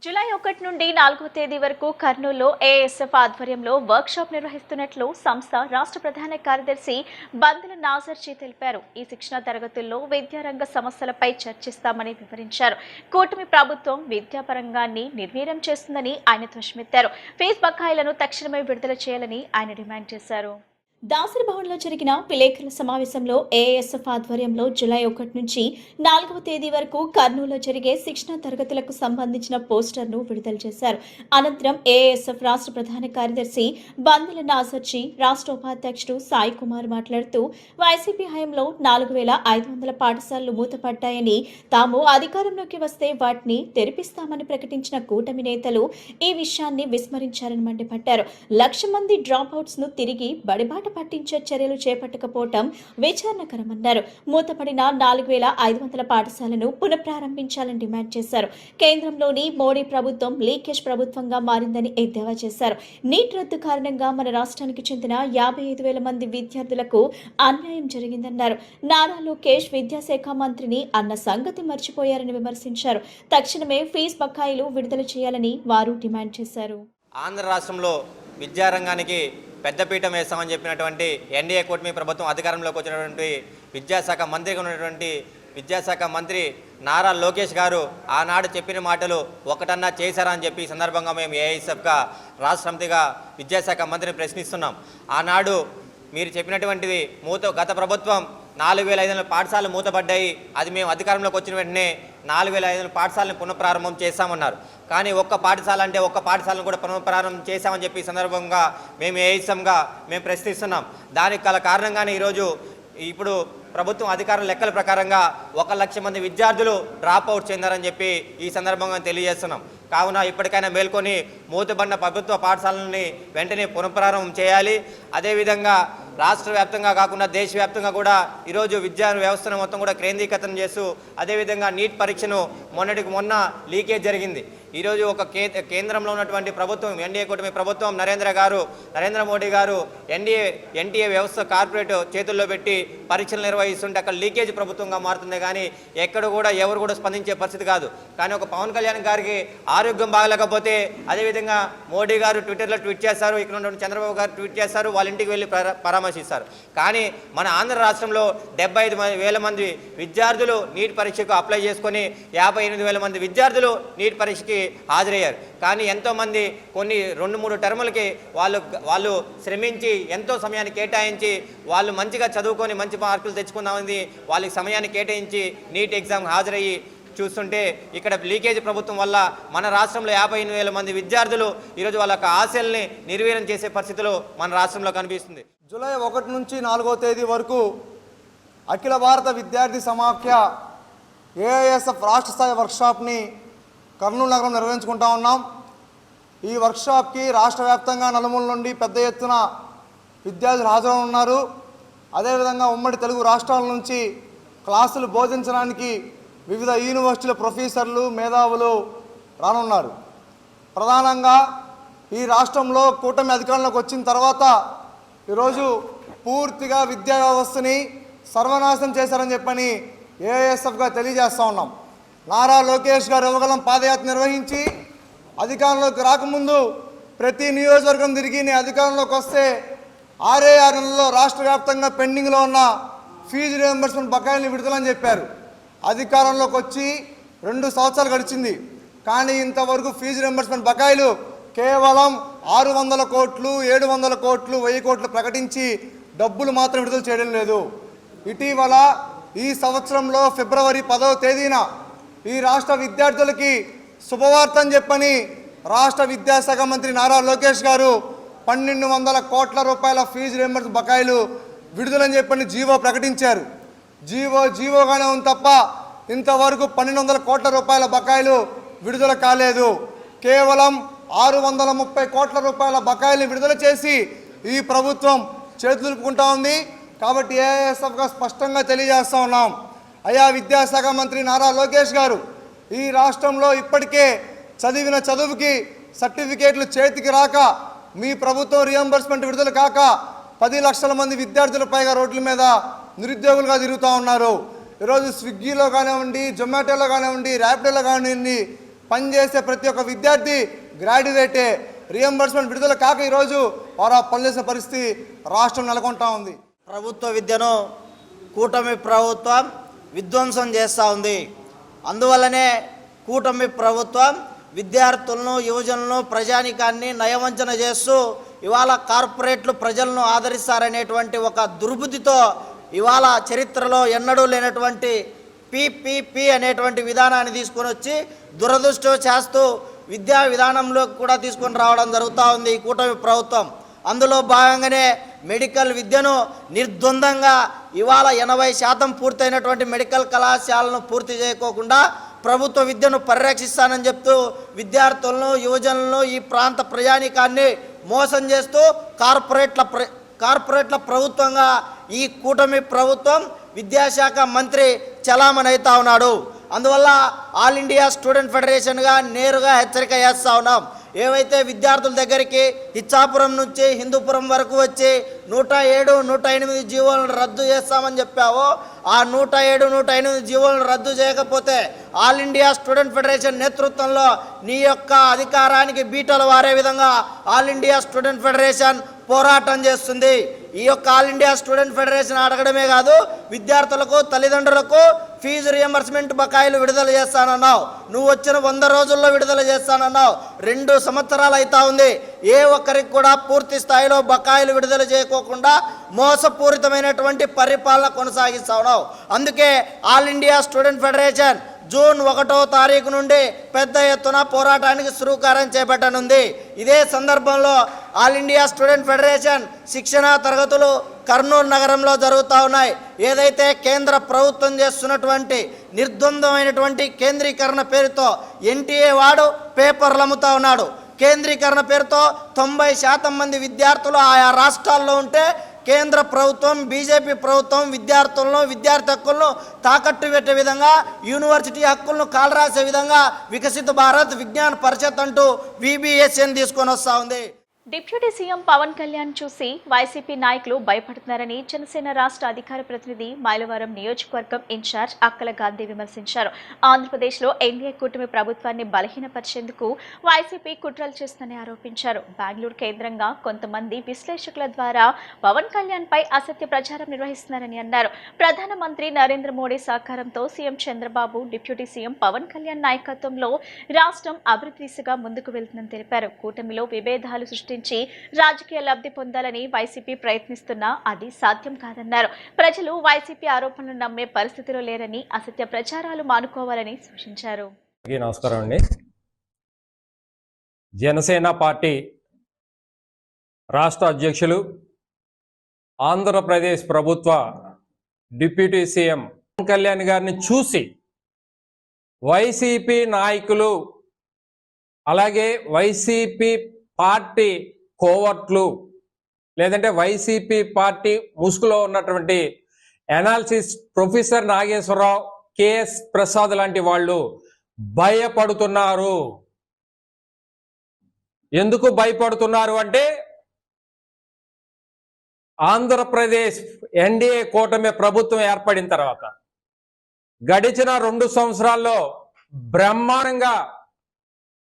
July 1 నుండి 4వ తేదీ వరకు కర్నూలులో ఏఎస్ఎఫ్ ఆధ్వర్యంలో వర్క్షాప్ నిర్వహిస్తున్నట్లు సంస్థ రాష్ట్ర ప్రధాన కార్యదర్శి బందుల నాజర్జీ తెలిపారు. ఈ శిక్షణా తరగతుల్లో విద్యారంగ సమస్యలపై చర్చిస్తామని వివరించారు. కూటమి ప్రభుత్వం విద్యాపరంగాన్ని నిర్వీర్యం చేస్తుందని ఆయన ధ్వజమెత్తారు. ఫీజు బకాయిలను తక్షణమే విడుదల చేయాలని ఆయన డిమాండ్ చేశారు. దాసరి భవన్లో జరిగిన విలేకరుల సమావేశంలో ఏఎస్ఎఫ్ ఆధ్వర్యంలో జూలై 1 నుంచి 4వ తేదీ వరకు కర్నూలులో జరిగే శిక్షణ తరగతులకు సంబంధించిన పోస్టర్ను విడుదల చేశారు. అనంతరం ఏఎస్ఎఫ్ రాష్ట్ర ప్రధాన కార్యదర్శి బందుల నాజర్జీ, రాష్ట్ర ఉపాధ్యక్షుడు సాయి కుమార్ మాట్లాడుతూ వైసీపీ హయాంలో 4,500 పాఠశాలలు మూతపడ్డాయని, తాము అధికారంలోకి వస్తే వాటిని తెరిపిస్తామని ప్రకటించిన కూటమి నేతలు ఈ విషయాన్ని విస్మరించారని మండిపడ్డారు. 1,00,000 మంది డ్రాప్ అవుట్స్ ను తిరిగి బడిబాట పట్టించే చర్యలు చేపట్టకపోవటం విచారణకరమన్నారు. మూతపడిన 4,500 పాఠశాలను పునఃప్రారంభించాలని డిమాండ్ చేశారు. కేంద్రంలోని మోడీ ప్రభుత్వం లీకేజ్ ప్రభుత్వంగా మారిందని ఎద్దేవా చేశారు. నీట్ రద్దు కారణంగా మన రాష్ట్రానికి చెందిన 55,000 మంది విద్యార్థులకు అన్యాయం జరిగిందన్నారు. నారా లోకేష్ విద్యాశాఖ మంత్రిని అన్న సంగతి మర్చిపోయారని విమర్శించారు. తక్షణమే ఫీజు బకాయిలు విడుదల చేయాలని వారు డిమాండ్ చేశారు. ఆంధ్ర రాష్ట్రంలో విద్యారంగానికి పెద్దపీఠం వేస్తామని చెప్పినటువంటి ఎన్డీఏ కూటమి ప్రభుత్వం అధికారంలోకి వచ్చినటువంటి విద్యాశాఖ మంత్రిగా ఉన్నటువంటి విద్యాశాఖ మంత్రి నారా లోకేష్ గారు ఆనాడు చెప్పిన మాటలు ఒకటన్నా చేశారా అని చెప్పి ఈ సందర్భంగా మేము ఏఐఎస్ఎఫ్గా రాష్ట్ర సమితిగా విద్యాశాఖ మంత్రిని ప్రశ్నిస్తున్నాం. ఆనాడు మీరు చెప్పినటువంటిది గత ప్రభుత్వం 4,500 పాఠశాలలు మూతపడ్డాయి, అది మేము అధికారంలోకి వచ్చిన వెంటనే 4,500 పాఠశాలను పునఃప్రారంభం చేస్తామన్నారు. కానీ ఒక్క పాఠశాలను కూడా పునఃప్రారంభం చేశామని చెప్పి ఈ సందర్భంగా మేము ఏఐఎస్ఎఫ్గా మేము ప్రశ్నిస్తున్నాం. దానికి గల కారణంగానే ఈరోజు ఇప్పుడు ప్రభుత్వం అధికారుల లెక్కల ప్రకారంగా 1,00,000 మంది విద్యార్థులు డ్రాప్ అవుట్ చెందారని చెప్పి ఈ సందర్భంగా తెలియజేస్తున్నాం. కావున ఇప్పటికైనా మేల్కొని మూతబడిన ప్రభుత్వ పాఠశాలని వెంటనే పునఃప్రారంభం చేయాలి. అదేవిధంగా రాష్ట్ర వ్యాప్తంగా కాకుండా దేశవ్యాప్తంగా కూడా ఈరోజు విద్యా వ్యవస్థను మొత్తం కూడా కేంద్రీకృతం చేస్తూ అదేవిధంగా నీట్ పరీక్షను మొన్న లీకేజ్ జరిగింది. ఈరోజు ఒక కేంద్రంలో ఉన్నటువంటి ప్రభుత్వం ఎన్డీఏ కూటమి ప్రభుత్వం నరేంద్ర మోడీ గారు ఎన్టీఏ వ్యవస్థ కార్పొరేట్ చేతుల్లో పెట్టి పరీక్షలు నిర్వహిస్తుంటే అక్కడ లీకేజ్ ప్రభుత్వంగా మారుతుంది. కానీ ఎక్కడ కూడా ఎవరు కూడా స్పందించే పరిస్థితి కాదు. కానీ ఒక పవన్ కళ్యాణ్ గారికి ఆరోగ్యం బాగలేకపోతే అదేవిధంగా మోడీ గారు ట్విట్టర్లో ట్వీట్ చేస్తారు, ఇక్కడ ఉన్నటువంటి చంద్రబాబు గారు ట్వీట్ చేస్తారు, వాళ్ళ ఇంటికి వెళ్ళి పరామర్శిస్తారు. కానీ మన ఆంధ్ర రాష్ట్రంలో 75,000 మంది విద్యార్థులు నీట్ పరీక్షకు అప్లై చేసుకొని 58,000 మంది విద్యార్థులు నీట్ పరీక్షకి హాజరయ్యారు. కానీ ఎంతోమంది కొన్ని 2-3 టర్ములకి వాళ్ళు శ్రమించి ఎంతో సమయాన్ని కేటాయించి వాళ్ళు మంచిగా చదువుకొని మంచి మార్కులు తెచ్చుకుందామని వాళ్ళకి సమయాన్ని కేటాయించి నీట్ ఎగ్జామ్ హాజరయ్యి చూస్తుంటే ఇక్కడ లీకేజ్ ప్రభుత్వం వల్ల మన రాష్ట్రంలో 58,000 మంది విద్యార్థులు ఈరోజు వాళ్ళ ఆశల్ని నిర్వీర్యం చేసే పరిస్థితులు మన రాష్ట్రంలో కనిపిస్తుంది. జూలై 1 నుంచి 4వ తేదీ వరకు అఖిల భారత విద్యార్థి సమాఖ్య ఏఐఎస్ఎఫ్ రాష్ట్ర స్థాయి వర్క్షాప్ని కర్నూలు నగరం నిర్వహించుకుంటా ఉన్నాం. ఈ వర్క్షాప్కి రాష్ట్ర వ్యాప్తంగా నలుమూల నుండి పెద్ద ఎత్తున విద్యార్థులు హాజరవుతున్నారు. అదేవిధంగా ఉమ్మడి తెలుగు రాష్ట్రాల నుంచి క్లాసులు బోధించడానికి వివిధ యూనివర్సిటీల ప్రొఫెసర్లు మేధావులు రానున్నారు. ప్రధానంగా ఈ రాష్ట్రంలో కూటమి అధికారంలోకి వచ్చిన తర్వాత ఈరోజు పూర్తిగా విద్యా వ్యవస్థని సర్వనాశనం చేశారని చెప్పని ఏఐఎస్ఎఫ్గా తెలియజేస్తూ ఉన్నాం. నారా లోకేష్ గారు యువగలం పాదయాత్ర నిర్వహించి అధికారంలోకి రాకముందు ప్రతి నియోజకవర్గం తిరిగి నేను అధికారంలోకి వస్తే 6 నెలల్లో రాష్ట్ర వ్యాప్తంగా పెండింగ్లో ఉన్న ఫీజు రియంబర్స్మెంట్ బకాయిల్ని విడుదలని చెప్పారు. అధికారంలోకి వచ్చి 2 సంవత్సరాలు గడిచింది. కానీ ఇంతవరకు ఫీజు రియంబర్స్మెంట్ బకాయిలు కేవలం 600 కోట్లు, 700 కోట్లు, 1000 కోట్లు ప్రకటించి డబ్బులు మాత్రం విడుదల చేయడం లేదు. ఇటీవల ఈ సంవత్సరంలో ఫిబ్రవరి 10వ తేదీన ఈ రాష్ట్ర విద్యార్థులకి శుభవార్త అని చెప్పని రాష్ట్ర విద్యాశాఖ మంత్రి నారా లోకేష్ గారు 1,200 కోట్ల రూపాయల ఫీజు రియంబర్స్ బకాయిలు విడుదలని చెప్పని జీవో ప్రకటించారు. జీవోగానే ఉంది తప్ప ఇంతవరకు 1,200 కోట్ల రూపాయల బకాయిలు విడుదల కాలేదు. కేవలం 630 కోట్ల రూపాయల బకాయిలు విడుదల చేసి ఈ ప్రభుత్వం చేతులుపుకుంటా ఉంది. కాబట్టి ఏఐఎస్ఎఫ్గా స్పష్టంగా తెలియజేస్తూ ఉన్నాం, అయ్యా విద్యాశాఖ మంత్రి నారా లోకేష్ గారు, ఈ రాష్ట్రంలో ఇప్పటికే చదివిన చదువుకి సర్టిఫికేట్లు చేతికి రాక మీ ప్రభుత్వం రియంబర్స్మెంట్ విడుదల కాక 10 లక్షల మంది విద్యార్థుల పైగా రోడ్ల మీద నిరుద్యోగులుగా తిరుగుతూ ఉన్నారు. ఈరోజు స్విగ్గీలో కానివ్వండి, జొమాటోలో కానివ్వండి, ర్యాపిడోలో కానివ్వండి పనిచేసే ప్రతి ఒక్క విద్యార్థి గ్రాడ్యుయేటే. రియంబర్స్మెంట్ విడుదల కాక ఈరోజు వారు పనిచేసిన పరిస్థితి రాష్ట్రం నెలకొంటా ఉంది. ప్రభుత్వ విద్యను కూటమి ప్రభుత్వం విధ్వంసం చేస్తూ ఉంది. అందువల్లనే కూటమి ప్రభుత్వం విద్యార్థులను, యువజనులను, ప్రజానికాన్ని నయవంచన చేస్తూ ఇవాళ కార్పొరేట్లు ప్రజలను ఆదరిస్తారనేటువంటి ఒక దుర్బుద్ధితో ఇవాళ చరిత్రలో ఎన్నడూ లేనటువంటి పిపిపి అనేటువంటి విధానాన్ని తీసుకొని వచ్చి దురదృష్టం చేస్తూ విద్యా విధానంలో కూడా తీసుకొని రావడం జరుగుతూ ఉంది ఈ కూటమి ప్రభుత్వం. అందులో భాగంగానే మెడికల్ విద్యను నిర్ద్వందంగా ఇవాళ 80% పూర్తయినటువంటి మెడికల్ కళాశాలను పూర్తి చేయకోకుండా ప్రభుత్వ విద్యను పరిరక్షిస్తానని చెప్తూ విద్యార్థులను, యువజనులను, ఈ ప్రాంత ప్రజానీకాన్ని మోసం చేస్తూ కార్పొరేట్ల ప్రభుత్వంగా ఈ కూటమి ప్రభుత్వం విద్యాశాఖ మంత్రి చలామణి అవుతా ఉన్నాడు. అందువల్ల ఆల్ ఇండియా స్టూడెంట్ ఫెడరేషన్గా నేరుగా హెచ్చరిక చేస్తూ ఉన్నాం. ఏవైతే విద్యార్థుల దగ్గరికి ఇచ్చాపురం నుంచి హిందూపురం వరకు వచ్చి 107, 108 జీవోలను రద్దు చేస్తామని చెప్పావో, ఆ 107, 108 జీవోలను రద్దు చేయకపోతే ఆల్ ఇండియా స్టూడెంట్ ఫెడరేషన్ నేతృత్వంలో నీ యొక్క అధికారానికి బీటలు వారే విధంగా ఆల్ ఇండియా స్టూడెంట్ ఫెడరేషన్ పోరాటం చేస్తుంది. ఈ యొక్క ఆల్ ఇండియా స్టూడెంట్ ఫెడరేషన్ అడగడమే కాదు, విద్యార్థులకు, తల్లిదండ్రులకు ఫీజు రియంబర్స్మెంట్ బకాయిలు విడుదల చేస్తానన్నావు. నువ్వు వచ్చిన 100 రోజుల్లో విడుదల చేస్తానన్నావు. 2 సంవత్సరాలు అవుతా ఉంది. ఏ ఒక్కరికి కూడా పూర్తి స్థాయిలో బకాయిలు విడుదల చేయకోకుండా మోసపూరితమైనటువంటి పరిపాలన కొనసాగిస్తా ఉన్నావు. అందుకే all India student federation June 1వ తారీఖు నుండి పెద్ద ఎత్తున పోరాటానికి శ్రీకారం చేపట్టనుంది. ఇదే సందర్భంలో ఆల్ ఇండియా స్టూడెంట్ ఫెడరేషన్ శిక్షణా తరగతులు కర్నూలు నగరంలో జరుగుతూ ఉన్నాయి. ఏదైతే కేంద్ర ప్రభుత్వం చేస్తున్నటువంటి నిర్ద్వంద్వమైనటువంటి కేంద్రీకరణ పేరుతో ఎన్టీఏ వాడు పేపర్లు అమ్ముతూ ఉన్నాడు. కేంద్రీకరణ పేరుతో 90% మంది విద్యార్థులు ఆయా రాష్ట్రాల్లో ఉంటే కేంద్ర ప్రభుత్వం, బీజేపీ ప్రభుత్వం విద్యార్థులను, విద్యార్థి హక్కులను తాకట్టు పెట్టే విధంగా, యూనివర్సిటీ హక్కులను కాలరాసే విధంగా వికసిత భారత్ విజ్ఞాన పరిషత్ అంటూ VBSN తీసుకొని వస్తూ ఉంది. డిప్యూటీ సీఎం పవన్ కళ్యాణ్ చూసి వైసీపీ నాయకులు భయపడుతున్నారని జనసేన రాష్ట్ర అధికార ప్రతినిధి మైలవరం నియోజకవర్గం ఇన్ఛార్జ్ అక్కల గాంధీ విమర్శించారు. ఆంధ్రప్రదేశ్లో ఎన్డీఏ కూటమి ప్రభుత్వాన్ని బలహీనపరిచేందుకు వైసీపీ కుట్రలు చేస్తుందని ఆరోపించారు. బెంగళూరు కేంద్రంగా కొంతమంది విశ్లేషకుల ద్వారా పవన్ కళ్యాణ్ పై అసత్య ప్రచారం నిర్వహిస్తున్నారని అన్నారు. ప్రధానమంత్రి నరేంద్ర మోడీ సహకారంతో CM Chandrababu, deputy CM Pawan Kalyan నాయకత్వంలో రాష్ట్రం అభివృద్ధి దిశగా ముందుకు వెళ్తుందని తెలిపారు. కూటమిలో విభేదాలు సృష్టించి రాజకీయ లబ్ధి పొందాలని వైసీపీ ప్రయత్నిస్తున్నా అది సాధ్యం కాదన్నారు. ప్రజలు వైసీపీ ఆరోపణలు నమ్మే పరిస్థితిలో లేరని, అసత్య ప్రచారాలు మానుకోవాలని సూచించారు. నమస్కారం అండి. జనసేన పార్టీ రాష్ట్ర అధ్యక్షులు, ఆంధ్రప్రదేశ్ ప్రభుత్వ డిప్యూటీ సీఎం పవన్ కళ్యాణ్ గారిని చూసి వైసీపీ నాయకులు, అలాగే వైసీపీ పార్టీ కోవర్ట్లు, లేదంటే వైసీపీ పార్టీ ముసుగులో ఉన్నటువంటి analysis professor Nageswararao, KS Prasad లాంటి వాళ్ళు భయపడుతున్నారు. ఎందుకు భయపడుతున్నారు అంటే, ఆంధ్రప్రదేశ్ ఎన్డీఏ కూటమి ప్రభుత్వం ఏర్పడిన తర్వాత గడిచిన 2 సంవత్సరాల్లో బ్రహ్మాండంగా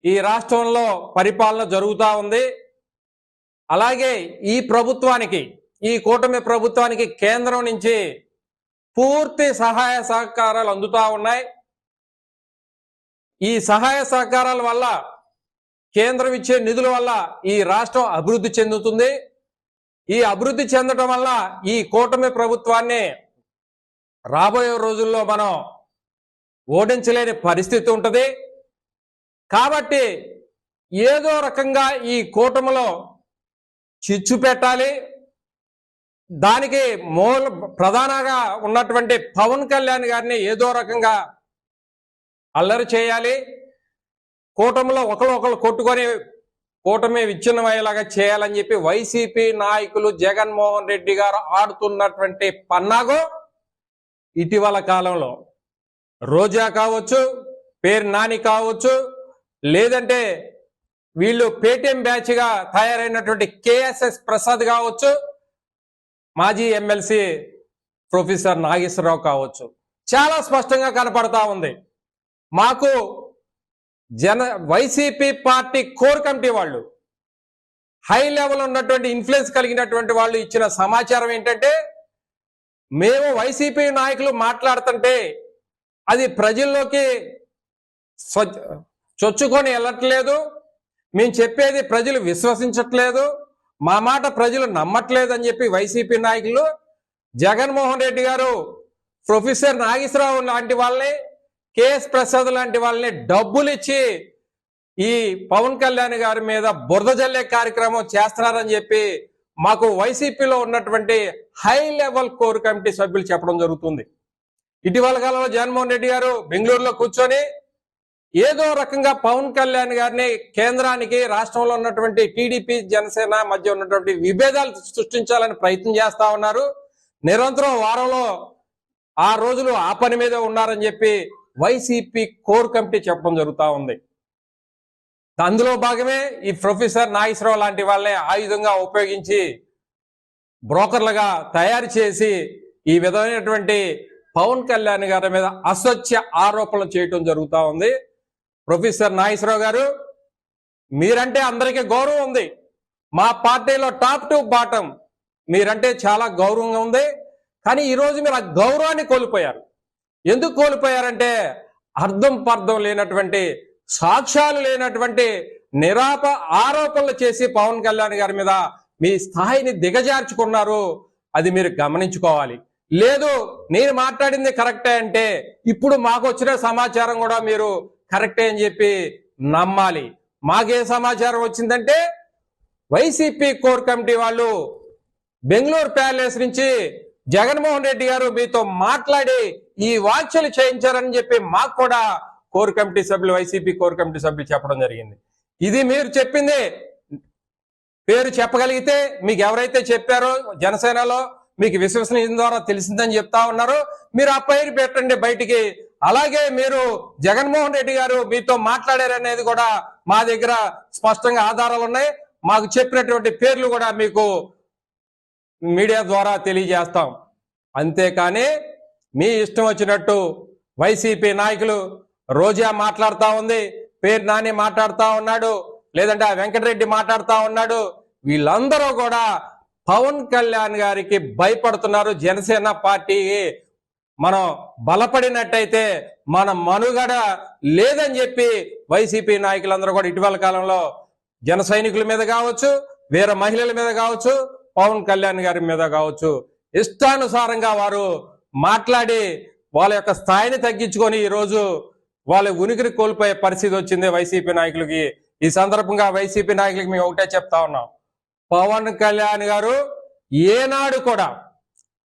ఈ రాష్ట్రంలో పరిపాలన జరుగుతూ ఉంది. అలాగే ఈ ప్రభుత్వానికి, ఈ కూటమి ప్రభుత్వానికి కేంద్రం నుంచి పూర్తి సహాయ సహకారాలు అందుతూ ఉన్నాయి. ఈ సహాయ సహకారాల వల్ల, కేంద్రం ఇచ్చే నిధుల వల్ల ఈ రాష్ట్రం అభివృద్ధి చెందుతుంది. ఈ అభివృద్ధి చెందడం వల్ల ఈ కూటమి ప్రభుత్వాన్ని రాబోయే రోజుల్లో మనం ఓడించలేని పరిస్థితి ఉంటుంది. కాబట్టి ఏదో రకంగా ఈ కూటమిలో చిచ్చు పెట్టాలి. దానికి ప్రధానంగా ఉన్నటువంటి పవన్ కళ్యాణ్ గారిని ఏదో రకంగా అల్లరి చేయాలి. కూటమిలో ఒకరు కొట్టుకొని కూటమి విచ్ఛిన్నమయ్యేలాగా చేయాలని చెప్పి వైసీపీ నాయకులు జగన్మోహన్ రెడ్డి గారు ఆడుతున్నటువంటి పన్నాగం ఇటీవల కాలంలో రోజా కావచ్చు, పేరు నాని కావచ్చు, లేదంటే వీళ్ళు పేటీఎం బ్యాచ్గా తయారైనటువంటి KSS ప్రసాద్ కావచ్చు, మాజీ ఎమ్మెల్సీ ప్రొఫెసర్ నాగేశ్వరరావు కావచ్చు, చాలా స్పష్టంగా కనపడతా ఉంది. మాకు వైసీపీ పార్టీ కోర్ కమిటీ వాళ్ళు, హై లెవెల్ ఉన్నటువంటి ఇన్ఫ్లుయెన్స్ కలిగినటువంటి వాళ్ళు ఇచ్చిన సమాచారం ఏంటంటే, మేము వైసీపీ నాయకులు మాట్లాడుతుంటే అది ప్రజల్లోకి చొచ్చుకొని వెళ్ళట్లేదు, మేము చెప్పేది ప్రజలు విశ్వసించట్లేదు, మా మాట ప్రజలు నమ్మట్లేదు అని చెప్పి వైసీపీ నాయకులు జగన్మోహన్ రెడ్డి గారు ప్రొఫెసర్ నాగేశ్వరరావు లాంటి వాళ్ళని, కేఎస్ ప్రసాద్ లాంటి వాళ్ళని డబ్బులు ఇచ్చి ఈ పవన్ కళ్యాణ్ గారి మీద బురద జల్లే కార్యక్రమం చేస్తున్నారని చెప్పి మాకు వైసీపీలో ఉన్నటువంటి హై లెవెల్ కోర్ కమిటీ సభ్యులు చెప్పడం జరుగుతుంది. ఇటీవల కాలంలో జగన్మోహన్ రెడ్డి గారు బెంగళూరులో కూర్చొని ఏదో రకంగా పవన్ కళ్యాణ్ గారిని కేంద్రానికి, రాష్ట్రంలో ఉన్నటువంటి టీడీపీ జనసేన మధ్య ఉన్నటువంటి విభేదాలు సృష్టించాలని ప్రయత్నం చేస్తా ఉన్నారు. నిరంతరం వారంలో 6 రోజులు ఆ పని మీద ఉన్నారని చెప్పి వైసీపీ కోర్ కమిటీ చెప్పడం జరుగుతూ ఉంది. అందులో భాగమే ఈ ప్రొఫెసర్ నాగేశ్వరరావు లాంటి వాళ్ళని ఆయుధంగా ఉపయోగించి బ్రోకర్లుగా తయారు చేసి ఈ విధమైనటువంటి పవన్ కళ్యాణ్ గారి మీద అసత్య ఆరోపణలు చేయటం జరుగుతూ ఉంది. ప్రొఫెసర్ నాగేశ్వరరావు గారు, మీరంటే అందరికీ గౌరవం ఉంది, మా పార్టీలో టాప్ టు బాటం మీరంటే చాలా గౌరవంగా ఉంది. కానీ ఈరోజు మీరు ఆ గౌరవాన్ని కోల్పోయారు. ఎందుకు కోల్పోయారంటే, అర్థం పర్థం లేనటువంటి, సాక్ష్యాలు లేనటువంటి ఆరోపణలు చేసి పవన్ కళ్యాణ్ గారి మీద మీ స్థాయిని దిగజార్చుకున్నారు. అది మీరు గమనించుకోవాలి. లేదు నేను మాట్లాడింది కరెక్టే అంటే ఇప్పుడు మాకు వచ్చిన సమాచారం కూడా మీరు కరెక్టే అని చెప్పి నమ్మాలి. మాకే సమాచారం వచ్చిందంటే వైసీపీ కోర్ కమిటీ వాళ్ళు బెంగళూరు ప్యాలెస్ నుంచి జగన్మోహన్ రెడ్డి గారు మీతో మాట్లాడి ఈ వ్యాఖ్యలు చేయించారని చెప్పి మాకు కూడా కోర్ కమిటీ సభ్యులు, వైసీపీ కోర్ కమిటీ సభ్యులు చెప్పడం జరిగింది. ఇది మీరు చెప్పింది పేరు చెప్పగలిగితే, మీకు ఎవరైతే చెప్పారో జనసేనలో మీకు విశ్వసనీయం ద్వారా తెలిసిందని చెప్తా ఉన్నారు, మీరు ఆ పేరు పెట్టండి బయటికి. అలాగే మీరు జగన్మోహన్ రెడ్డి గారు మీతో మాట్లాడారనేది కూడా మా దగ్గర స్పష్టంగా ఆధారాలు ఉన్నాయి. మాకు చెప్పినటువంటి పేర్లు కూడా మీకు మీడియా ద్వారా తెలియజేస్తాం. అంతేకాని మీ ఇష్టం వచ్చినట్టు వైసీపీ నాయకులు, రోజా మాట్లాడుతూ ఉంది, పేరు నాని మాట్లాడుతూ ఉన్నాడు, లేదంటే ఆ వెంకటరెడ్డి మాట్లాడుతూ ఉన్నాడు, వీళ్ళందరూ కూడా పవన్ కళ్యాణ్ గారికి భయపడుతున్నారు. జనసేన పార్టీ మనం బలపడినట్టయితే మన మనుగడ లేదని చెప్పి వైసీపీ నాయకులందరూ కూడా ఇటీవల కాలంలో జన సైనికుల మీద కావచ్చు, వేరే మహిళల మీద కావచ్చు, పవన్ కళ్యాణ్ గారి మీద కావచ్చు, ఇష్టానుసారంగా వారు మాట్లాడి వాళ్ళ యొక్క స్థాయిని తగ్గించుకొని ఈరోజు వాళ్ళ ఉనికిని కోల్పోయే పరిస్థితి వచ్చింది వైసీపీ నాయకులకి. ఈ సందర్భంగా వైసీపీ నాయకులకి మేము ఒకటే చెప్తా ఉన్నాం, పవన్ కళ్యాణ్ గారు ఏనాడు కూడా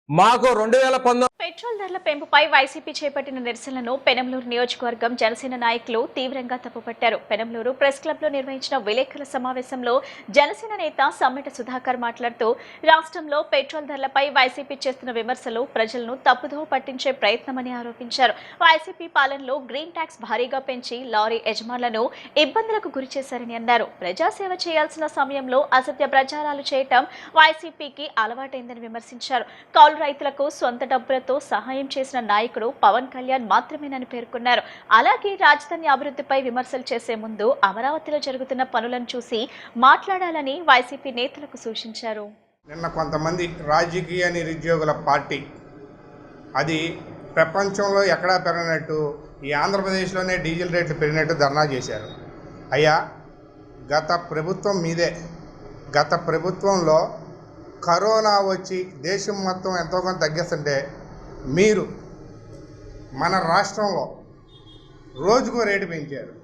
మాకు 2019 పెట్రోల్ ధరల పెంపుపై వైసీపీ చేపట్టిన నిరసనలను పెనంలూరు నియోజకవర్గం జనసేన నాయకులు తీవ్రంగా తప్పుపట్టారు. పెనంలూరు ప్రెస్ క్లబ్ లో నిర్వహించిన విలేకరుల సమావేశంలో జనసేన నేత సమ్మెట సుధాకర్ మాట్లాడుతూ, రాష్ట్రంలో పెట్రోల్ ధరలపై వైసీపీ చేస్తున్న విమర్శలు ప్రజలను తప్పుదోవ పట్టించే ప్రయత్నమని ఆరోపించారు. వైసీపీ పాలనలో గ్రీన్ ట్యాక్స్ భారీగా పెంచి లారీ యజమానులను ఇబ్బందులకు గురిచేశారని అన్నారు. ప్రజాసేవ చేయాల్సిన సమయంలో అసత్య ప్రచారాలు చేయటం వైసీపీకి అలవాటైందని విమర్శించారు. కౌలు రైతులకు సొంత డబ్బులతో సహాయం చేసిన నాయకుడు పవన్ కళ్యాణ్ మాత్రమేనని పేర్కొన్నారు. అలాగే రాజధాని అభివృద్ధిపై విమర్శలు చేసే ముందు అమరావతిలో జరుగుతున్న పనులను చూసి మాట్లాడాలని వైసీపీ నేతలకు సూచించారు. నిన్న కొంతమంది రాజకీయ నిరుద్యోగుల పార్టీ అది ప్రపంచంలో ఎక్కడా పెరిగినట్టు ఈ ఆంధ్రప్రదేశ్లోనే డీజిల్ రేట్లు పెరిగినట్టు ధర్నా చేశారు. అయ్యా, గత ప్రభుత్వం మీదే. గత ప్రభుత్వంలో కరోనా వచ్చి దేశం మొత్తం ఎంతో కొంత తగ్గిస్తుంటే మీరు మన రాష్ట్రంలో రోజుకో రేటు పెంచారు.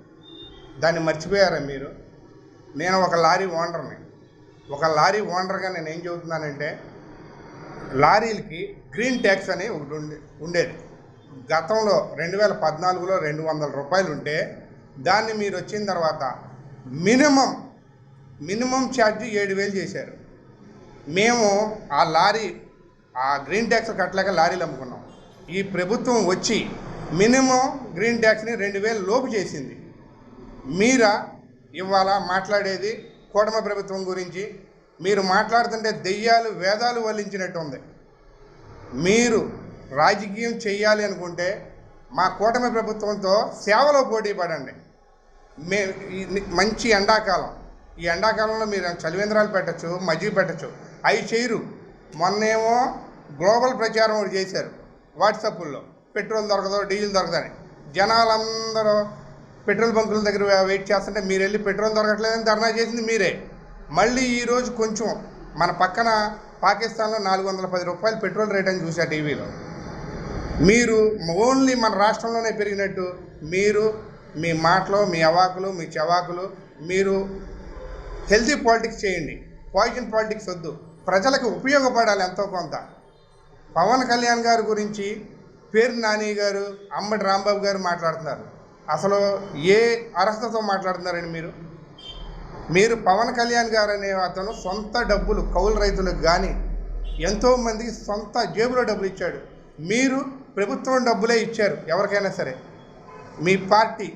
దాన్ని మర్చిపోయారా మీరు? నేను ఒక లారీ ఓనర్ని. ఒక లారీ ఓనర్గా నేను ఏం చెబుతున్నానంటే, లారీలకి గ్రీన్ ట్యాక్స్ అని ఒకటి ఉండేది. గతంలో 2014లో 200 రూపాయలు ఉంటే దాన్ని మీరు వచ్చిన తర్వాత మినిమం ఛార్జ్ 7,000 చేశారు. మేము ఆ గ్రీన్ ట్యాక్స్ కట్టలేక లారీలు అమ్ముకున్నాం. ఈ ప్రభుత్వం వచ్చి మినిమం గ్రీన్ ట్యాక్స్ని 2,000 లోపు చేసింది. మీరా ఇవాళ మాట్లాడేది కూటమి ప్రభుత్వం గురించి? మీరు మాట్లాడుతుంటే దెయ్యాలు వేదాలు వల్లించినట్టు ఉంది. మీరు రాజకీయం చెయ్యాలి అనుకుంటే మా కూటమి ప్రభుత్వంతో సేవలో పోటీ పడండి. మే మంచి ఎండాకాలం, ఈ ఎండాకాలంలో మీరు చలివేంద్రాలు పెట్టచ్చు, మజ్జిగ పెట్టచ్చు, అవి చేయరు. మొన్నేమో గ్లోబల్ ప్రచారం ఒకటి చేశారు వాట్సాప్లో, పెట్రోల్ దొరకదో డీజిల్ దొరకదని. జనాలందరూ పెట్రోల్ బంకుల దగ్గర వెయిట్ చేస్తుంటే మీరు వెళ్ళి పెట్రోల్ దొరకట్లేదని ధర్నా చేసింది మీరే. మళ్ళీ ఈరోజు కొంచెం మన పక్కన పాకిస్తాన్లో 410 రూపాయలు పెట్రోల్ రేట్ అని చూసా టీవీలో. మీరు ఓన్లీ మన రాష్ట్రంలోనే పెరిగినట్టు మీరు మీ మాటలు, మీ అవాకులు, మీ చవాకులు, మీరు హెల్తీ పాలిటిక్స్ చేయండి, పాయిజన్ పాలిటిక్స్ వద్దు. ప్రజలకు ఉపయోగపడాలి ఎంతో కొంత. పవన్ కళ్యాణ్ గారి గురించి పేరు నాని గారు, అంబటి రాంబాబు గారు మాట్లాడుతున్నారు. అసలు ఏ అర్హతతో మాట్లాడుతున్నారండి మీరు? పవన్ కళ్యాణ్ గారు అనే అతను సొంత డబ్బులు కౌలు రైతులకు కానీ ఎంతోమందికి సొంత జేబులో డబ్బులు ఇచ్చాడు. మీరు ప్రభుత్వం డబ్బులే ఇచ్చారు ఎవరికైనా సరే. మీ పార్టీ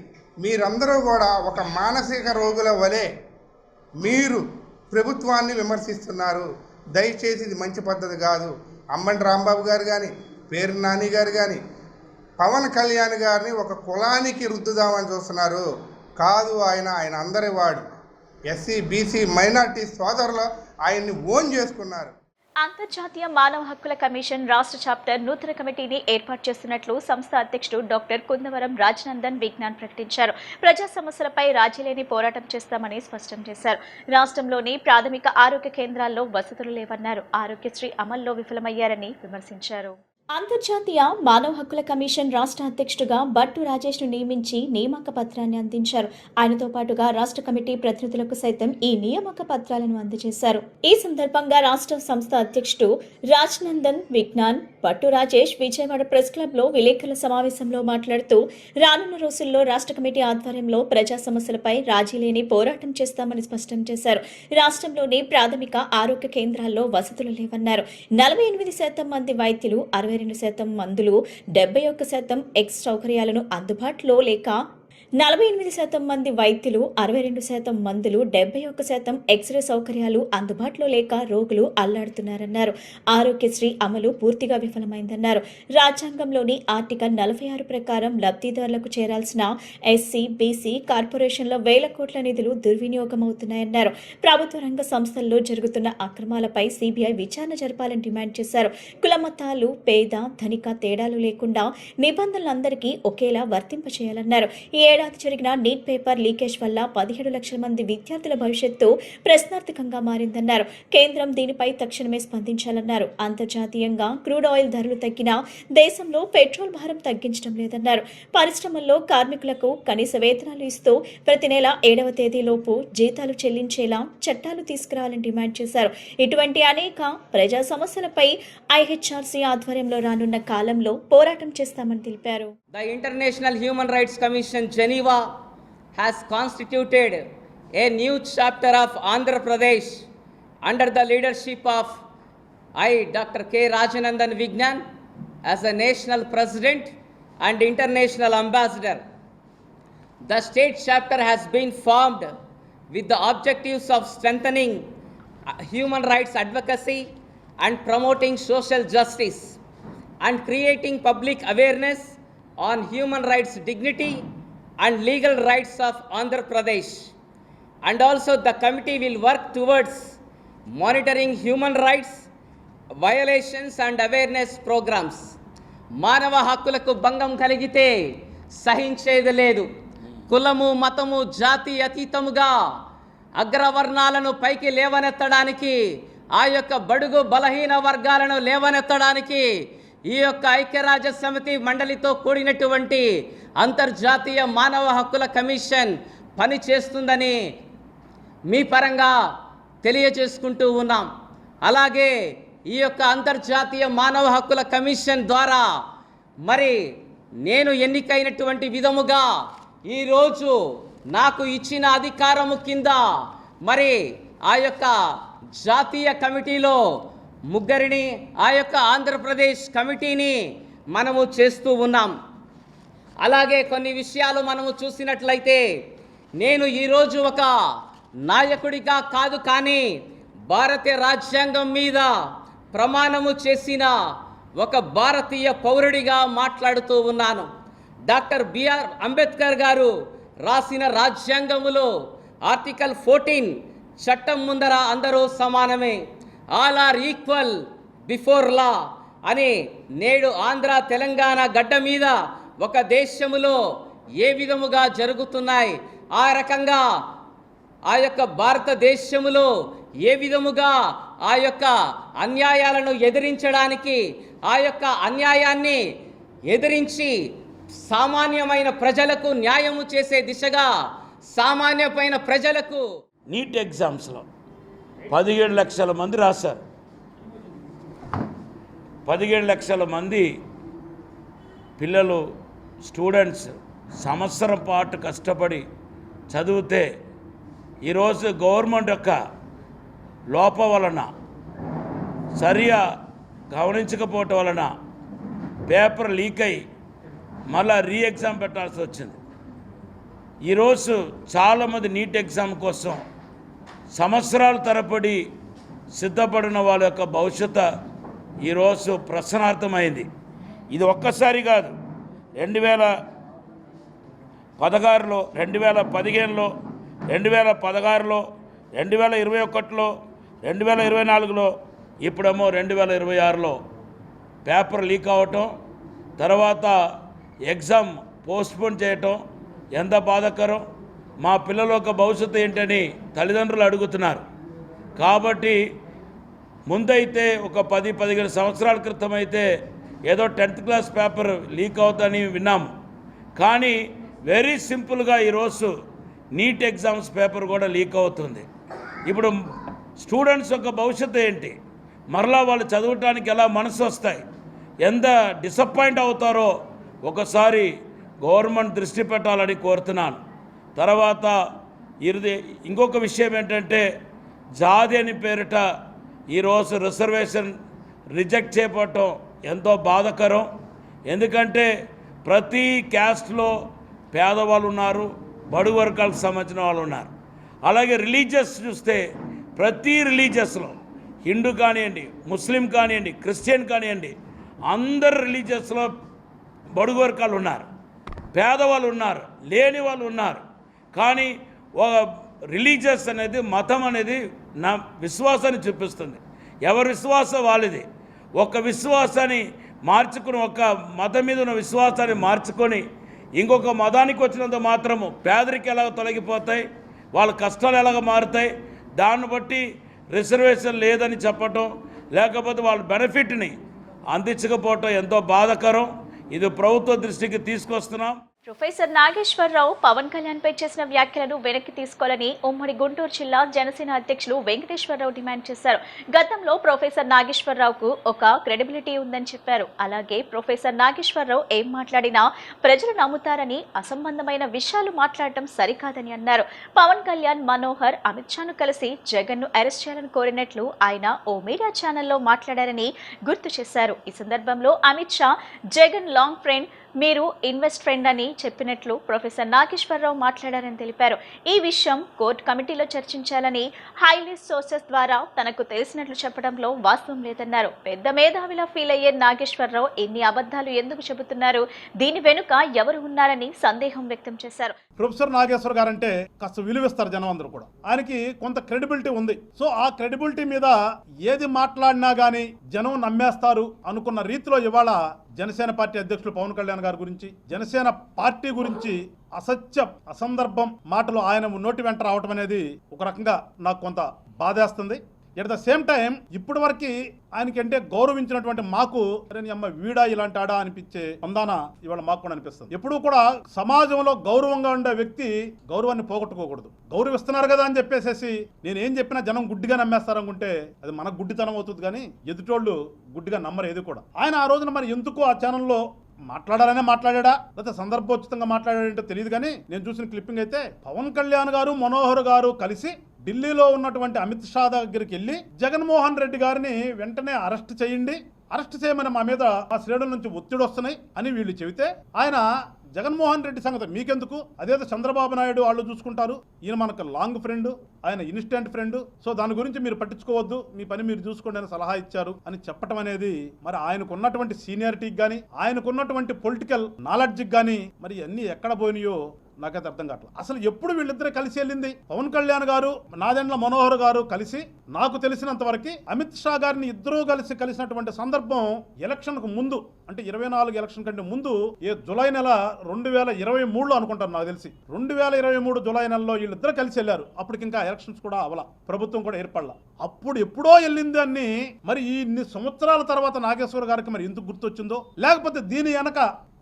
మీరందరూ కూడా ఒక మానసిక రోగుల వలె మీరు ప్రభుత్వాన్ని విమర్శిస్తున్నారు. దయచేసి ఇది మంచి పద్ధతి కాదు. అంబటి రాంబాబు గారు కానీ, పేరు నాని గారు కానీ పవన్ కళ్యాణ్ గారిని ఒక కులానికి రుద్దుదామని చూస్తున్నారు. కాదు, ఆయన అందరి వాడు. ఎస్సీ, బీసీ, మైనార్టీ సోదరులు ఆయన్ని ఓన్ చేసుకున్నారు. అంతర్జాతీయ మానవ హక్కుల కమిషన్ రాష్ట్ర చాప్టర్ నూతన కమిటీని ఏర్పాటు చేస్తున్నట్లు సంస్థ అధ్యక్షుడు డాక్టర్ కుందవరం రాజనందన్ విజ్ఞాన్ ప్రకటించారు. ప్రజా సమస్యలపై రాజీ లేని పోరాటం చేస్తామని స్పష్టం చేశారు. రాష్ట్రంలోని ప్రాథమిక ఆరోగ్య కేంద్రాల్లో వసతులు లేవన్నారు. ఆరోగ్యశ్రీ అమల్లో విఫలమయ్యారని విమర్శించారు. అంతర్జాతీయ మానవ హక్కుల కమిషన్ రాష్ట్ర అధ్యక్షుడిగా బట్టు రాజేష్ను నియమించి నియామక పత్రాన్ని అందించారు. ఆయనతో పాటుగా రాష్ట్ర కమిటీ ప్రతినిధులకు సైతం ఈ నియామక పత్రాలను అందజేశారు. ఈ సందర్భంగా రాష్ట్ర సంస్థ అధ్యక్షుడు రాజనందన్ విజ్ఞాన్ బట్టు రాజేష్ విజయవాడ ప్రెస్ క్లబ్ లో విలేకరుల సమావేశంలో మాట్లాడుతూ రానున్న రోజుల్లో రాష్ట్ర కమిటీ ఆధ్వర్యంలో ప్రజా సమస్యలపై రాజీ లేని పోరాటం చేస్తామని స్పష్టం చేశారు. రాష్ట్రంలోని ప్రాథమిక ఆరోగ్య కేంద్రాల్లో వసతులు లేవన్నారు. 48% మంది వైద్యులు, 62% మందులు, 71% ఎక్స్ సౌకర్యాలను అందుబాటులో లేక 48% మంది వైద్యులు, 62% మందులు, 71% ఎక్స్రే సౌకర్యాలు అందుబాటులో లేక రోగులు అల్లాడుతున్నారన్నారు. ఆరోగ్యశ్రీ అమలు పూర్తిగా విఫలమైందన్నారు. రాజ్యాంగంలోని ఆర్టికల్ 46 ప్రకారం లబ్ధిదారులకు చేరాల్సిన ఎస్సీ, బీసీ కార్పొరేషన్ల వేల కోట్ల నిధులు దుర్వినియోగమవుతున్నాయన్నారు. ప్రభుత్వ రంగ సంస్థల్లో జరుగుతున్న అక్రమాలపై సిబిఐ విచారణ జరపాలని డిమాండ్ చేశారు. కులమతాలు, పేద, ధనిక తేడాలు లేకుండా నిబంధనలందరికీ ఒకేలా వర్తింపచేయాలన్నారు. ఈ ఏడాది జరిగిన నీట్ పేపర్ లీకేజ్ వల్ల 17 లక్షల మంది విద్యార్థుల భవిష్యత్తు ప్రశ్నార్థకంగా మారిందన్నారు. కేంద్రం దీనిపై తక్షణమే స్పందించాలన్నారు. అంతర్జాతీయంగా క్రూడ్ ఆయిల్ ధరలు తగ్గినా దేశంలో పెట్రోల్ భారం తగ్గించడం లేదన్నారు. పరిశ్రమల్లో కార్మికులకు కనీస వేతనాలు ఇస్తూ ప్రతి నెల 7వ తేదీలోపు జీతాలు చెల్లించేలా చట్టాలు తీసుకురావాలని డిమాండ్ చేశారు. ఇటువంటి అనేక ప్రజా సమస్యలపై ఐహెచ్ఆర్సీ ఆధ్వర్యంలో రానున్న కాలంలో పోరాటం చేస్తామని తెలిపారు. The International Human Rights Commission Geneva has constituted a new chapter of Andhra Pradesh under the leadership of Dr. K. Rajanandan Vignan as a national president and international ambassador. The state chapter has been formed with the objectives of strengthening human rights advocacy and promoting social justice and creating public awareness on human rights dignity and legal rights of Andhra Pradesh. And also the committee will work towards monitoring human rights violations and awareness programs. మానవ హక్కులకు భంగం కలిగితే సహించేది లేదు. కులము, మతము, జాతి అతీతముగా అగ్రవర్ణాలను పైకి లేవనెత్తడానికి, ఆ యొక్క బడుగు బలహీన వర్గాలను లేవనెత్తడానికి ఈ యొక్క ఐక్యరాజ్య సమితి మండలితో కూడినటువంటి అంతర్జాతీయ మానవ హక్కుల కమిషన్ పనిచేస్తుందని మీ పరంగా తెలియజేసుకుంటూ ఉన్నాం. అలాగే ఈ యొక్క అంతర్జాతీయ మానవ హక్కుల కమిషన్ ద్వారా మరి నేను ఎన్నికైనటువంటి విధముగా ఈరోజు నాకు ఇచ్చిన అధికారము కింద మరి ఆ యొక్క జాతీయ కమిటీలో ముగ్గురిని, ఆ యొక్క ఆంధ్రప్రదేశ్ కమిటీని మనము చేస్తూ ఉన్నాం. అలాగే కొన్ని విషయాలు మనము చూసినట్లయితే నేను ఈరోజు ఒక నాయకుడిగా కాదు, కానీ భారతీయ రాజ్యాంగం మీద ప్రమాణము చేసిన ఒక భారతీయ పౌరుడిగా మాట్లాడుతూ ఉన్నాను. డాక్టర్ బిఆర్ అంబేద్కర్ గారు రాసిన రాజ్యాంగములో ఆర్టికల్ 14 చట్టం ముందర అందరూ సమానమే, all are equal before law అని నేడు ఆంధ్ర తెలంగాణ గడ్డ మీద ఒక దేశములో ఏ విధముగా జరుగుతున్నాయి, ఆ రకంగా ఆ యొక్క భారతదేశములో ఏ విధముగా ఆ యొక్క అన్యాయాలను ఎదిరించడానికి, ఆ యొక్క అన్యాయాన్ని ఎదిరించి సామాన్యమైన ప్రజలకు న్యాయము చేసే దిశగా సామాన్యమైన ప్రజలకు నీట్ ఎగ్జామ్స్లో 17 లక్షల మంది రాశారు. 17 లక్షల మంది పిల్లలు, స్టూడెంట్స్ సంవత్సరం పాటు కష్టపడి చదివితే ఈరోజు గవర్నమెంట్ యొక్క లోపం వలన, సరిగా గమనించకపోవటం వలన పేపర్ లీక్ అయ్యి మళ్ళా ఎగ్జామ్ పెట్టాల్సి వచ్చింది. ఈరోజు చాలామంది నీట్ ఎగ్జామ్ కోసం సంవత్సరాల తరబడి సిద్ధపడిన వాళ్ళ యొక్క భవిష్యత్తు ఈరోజు ప్రశ్నార్థమైంది. ఇది ఒక్కసారి కాదు, 2016లో, 2015లో, 2016లో, 2021లో, 2024లో, ఇప్పుడేమో 2026లో పేపర్ లీక్ అవ్వటం, తర్వాత ఎగ్జామ్ పోస్ట్పోన్ చేయటం ఎంత బాధాకరం. మా పిల్లల యొక్క భవిష్యత్తు ఏంటని తల్లిదండ్రులు అడుగుతున్నారు. కాబట్టి ముందైతే ఒక 10-15 సంవత్సరాల క్రితం అయితే ఏదో 10th క్లాస్ పేపర్ లీక్ అవుతుందని విన్నాము. కానీ వెరీ సింపుల్గా ఈరోజు నీట్ ఎగ్జామ్స్ పేపర్ కూడా లీక్ అవుతుంది. ఇప్పుడు స్టూడెంట్స్ యొక్క భవిష్యత్తు ఏంటి, మరలా వాళ్ళు చదవటానికి ఎలా మనసు వస్తాయి, ఎంత డిసప్పాయింట్ అవుతారో ఒకసారి గవర్నమెంట్ దృష్టి పెట్టాలని కోరుతున్నాను. తర్వాత ఇంకొక విషయం ఏంటంటే, జాతి అని పేరిట ఈరోజు రిజర్వేషన్ రిజెక్ట్ చేయబడటం ఎంతో బాధాకరం. ఎందుకంటే ప్రతి క్యాస్ట్లో పేదవాళ్ళు ఉన్నారు, బడుగు వర్గాలకు సంబంధించిన వాళ్ళు ఉన్నారు. అలాగే రిలీజియస్ చూస్తే ప్రతి రిలీజియస్లో, హిందూ కానివ్వండి, ముస్లిం కానివ్వండి, క్రిస్టియన్ కానివ్వండి, అందరు రిలీజియస్లో బడుగు వర్గాలు ఉన్నారు, పేదవాళ్ళు ఉన్నారు, లేని వాళ్ళు ఉన్నారు. కానీ ఒక రిలీజియస్ అనేది, మతం అనేది నా విశ్వాసాన్ని చూపిస్తుంది. ఎవరి విశ్వాసం వాళ్ళది. ఒక విశ్వాసాన్ని మార్చుకుని, ఒక మతం మీద ఉన్న విశ్వాసాన్ని మార్చుకొని ఇంకొక మతానికి వచ్చినంత మాత్రము పేదరికం ఎలాగ తొలగిపోతాయి, వాళ్ళ కష్టాలు ఎలాగ మారుతాయి, దాన్ని బట్టి రిజర్వేషన్ లేదని చెప్పటం, లేకపోతే వాళ్ళ బెనిఫిట్ని అందించకపోవటం ఎంతో బాధాకరం. ఇది ప్రభుత్వ దృష్టికి తీసుకొస్తున్నాం. ప్రొఫెసర్ నాగేశ్వరరావు పవన్ కళ్యాణ్ పై చేసిన వ్యాఖ్యలను వెనక్కి తీసుకోవాలని ఉమ్మడి గుంటూరు జిల్లా జనసేన అధ్యక్షులు వెంకటేశ్వరరావు డిమాండ్ చేశారు. గతంలో ప్రొఫెసర్ నాగేశ్వరరావుకు ఒక క్రెడిబిలిటీ ఉందని చెప్పారు. అలాగే ప్రొఫెసర్ నాగేశ్వరరావు ఏం మాట్లాడినా ప్రజలు నమ్ముతారని అసంబంధమైన విషయాలు మాట్లాడటం సరికాదని అన్నారు. పవన్ కళ్యాణ్, మనోహర్, అమిత్ షాను కలిసి జగన్ ను అరెస్ట్ చేయాలని కోరినట్లు ఆయన ఓ మీడియా ఛానల్లో మాట్లాడారని గుర్తు చేశారు. ఈ సందర్భంలో అమిత్ షా జగన్ లాంగ్ ఫ్రెండ్, మీరు ఇన్వెస్ట్ ఫ్రెండ్ అని చెప్పినట్లు ప్రొఫెసర్ నాగేశ్వరరావు మాట్లాడారని తెలిపారు. ఈ విషయం కోర్టు కమిటీలో చర్చించాలని హైలీస్ట్ సోర్సెస్ ద్వారా తనకు తెలిసినట్లు చెప్పడంలో వాస్తవం లేదన్నారు. పెద్ద మేధావిలా ఫీల్ అయ్యే నాగేశ్వరరావు ఎన్ని అబద్ధాలు ఎందుకు చెబుతున్నారు, దీని వెనుక ఎవరు ఉన్నారని సందేహం వ్యక్తం చేశారు. ప్రొఫెసర్ నాగేశ్వర గారంటే కాస్త విలువిస్తారు జనం అందరూ కూడా. ఆయనకి కొంత క్రెడిబిలిటీ ఉంది. సో ఆ క్రెడిబిలిటీ మీద ఏది మాట్లాడినా గానీ జనం నమ్మేస్తారు అనుకున్న రీతిలో ఇవాళ జనసేన పార్టీ అధ్యక్షులు పవన్ కళ్యాణ్ గారి గురించి, జనసేన పార్టీ గురించి అసత్య అసందర్భం మాటలు ఆయన నోటి వెంట రావటం అనేది ఒక రకంగా నాకు కొంత బాధేస్తుంది. ఎట్ ద సేమ్ టైం ఇప్పటి వరకు ఆయనకంటే గౌరవించినటువంటి మాకు అమ్మ వీడా ఇలాంటి ఆడా అనిపించే అందాన ఇవాళ మాకు కూడా అనిపిస్తుంది. ఎప్పుడూ కూడా సమాజంలో గౌరవంగా ఉండే వ్యక్తి గౌరవాన్ని పోగొట్టుకోకూడదు. గౌరవిస్తున్నారు కదా అని చెప్పేసేసి నేను ఏం చెప్పినా జనం గుడ్డిగా నమ్మేస్తారనుకుంటే అది మనకు గుడ్డితనం అవుతుంది, కానీ ఎదుటోళ్ళు గుడ్డిగా నమ్మరు ఏది కూడా. ఆయన ఆ రోజున మరి ఎందుకు ఆ ఛానల్లో మాట్లాడాలనే మాట్లాడా, లేకపోతే సందర్భోచితంగా మాట్లాడాడంటే తెలియదు. కానీ నేను చూసిన క్లిప్పింగ్ అయితే పవన్ కళ్యాణ్ గారు, మనోహర్ గారు కలిసి ఢిల్లీలో ఉన్నటువంటి అమిత్ షా దగ్గరికి వెళ్ళి జగన్మోహన్ రెడ్డి గారిని వెంటనే అరెస్ట్ చేయండి, అరెస్ట్ చేయమని మా మీద ఆ శ్రేణుల నుంచి ఒత్తిడి వస్తున్నాయి అని వీళ్ళు చెబితే ఆయన జగన్మోహన్ రెడ్డి సంగతి మీకెందుకు, అదేదో చంద్రబాబు నాయుడు వాళ్ళు చూసుకుంటారు, ఈయన మనకు లాంగ్ ఫ్రెండ్, ఆయన ఇన్స్టెంట్ ఫ్రెండ్, సో దాని గురించి మీరు పట్టించుకోవద్దు, మీ పని మీరు చూసుకోండి అని సలహా ఇచ్చారు అని చెప్పడం అనేది మరి ఆయనకు ఉన్నటువంటి సీనియారిటీకి కానీ, ఆయనకున్నటువంటి పొలిటికల్ నాలెడ్జ్కి కానీ మరి అన్నీ ఎక్కడ పోయినాయో నాకైతే అర్థం కావట్లేదు. అసలు ఎప్పుడు వీళ్ళిద్దరే కలిసి వెళ్ళింది? పవన్ కళ్యాణ్ గారు, నాదెండ్ల మనోహర్ గారు కలిసి, నాకు తెలిసినంత వరకు అమిత్ షా గారిని ఇద్దరూ కలిసినటువంటి సందర్భం ఎలక్షన్ కు ముందు, అంటే 24 ఎలక్షన్ కంటే ముందు, జులై నెల 2023లో అనుకుంటాను నాకు తెలిసి. 2023 జులై నెలలో వీళ్ళిద్దరు కలిసి వెళ్ళారు. అప్పటికి ఇంకా ఎలక్షన్స్ కూడా అవలా, ప్రభుత్వం కూడా ఏర్పడలా. అప్పుడు ఎప్పుడో వెళ్ళింది అని మరి ఇన్ని సంవత్సరాల తర్వాత నాగేశ్వర గారికి మరి ఎందుకు గుర్తొచ్చిందో, లేకపోతే దీని వెనక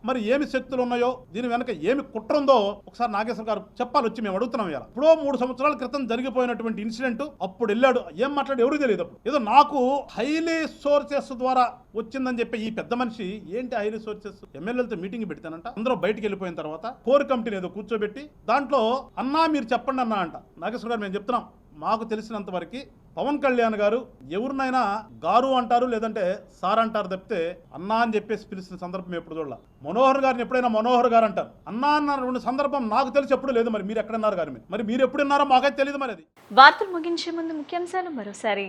మరి ఏమి శక్తులు ఉన్నాయో, దీని వెనక ఏమి కుట్ర ఉందో ఒకసారి నాగేశ్వర గారు చెప్పాలి, వచ్చి మేము అడుగుతున్నాం. ఇలా ఇప్పుడో 3 సంవత్సరాల క్రితం జరిగిపోయినటువంటి ఇన్సిడెంట్, అప్పుడు వెళ్ళాడు, ఏం మాట్లాడు ఎవరికి తెలియదు. ఏదో నాకు హైలీ సోర్సెస్ ద్వారా వచ్చిందని చెప్పి ఈ పెద్ద మనిషి ఏంటి హైలీ సోర్సెస్, ఎమ్మెల్యేలతో మీటింగ్ పెడతానంట, అందరూ బయటికి వెళ్ళిపోయిన తర్వాత కోర్ కమిటీని ఏదో కూర్చోబెట్టి దాంట్లో అన్నా మీరు చెప్పండి అన్నా అంట. నాగేశ్వర గారు మేము చెప్తున్నాం, మాకు తెలిసినంత వరకు పవన్ కళ్యాణ్ గారు ఎవరినైనా గారు అంటారు, లేదంటే సార్ అంటారు తప్పితే అన్నా అని చెప్పేసి పిలిచిన సందర్భం ఎప్పుడు చూడాల. మనోహర్ గారిని ఎప్పుడైనా మనోహర్ గారు అంటారు, అన్నా అన్న సందర్భం నాకు తెలిసి ఎప్పుడు లేదు. మరి మీరు ఎక్కడన్నారు గారు, మరి మీరు ఎప్పుడున్నారో మాకైతే తెలియదు. మరి అది వార్తలు ముగించే ముందు ముఖ్యాంశాలు మరోసారి.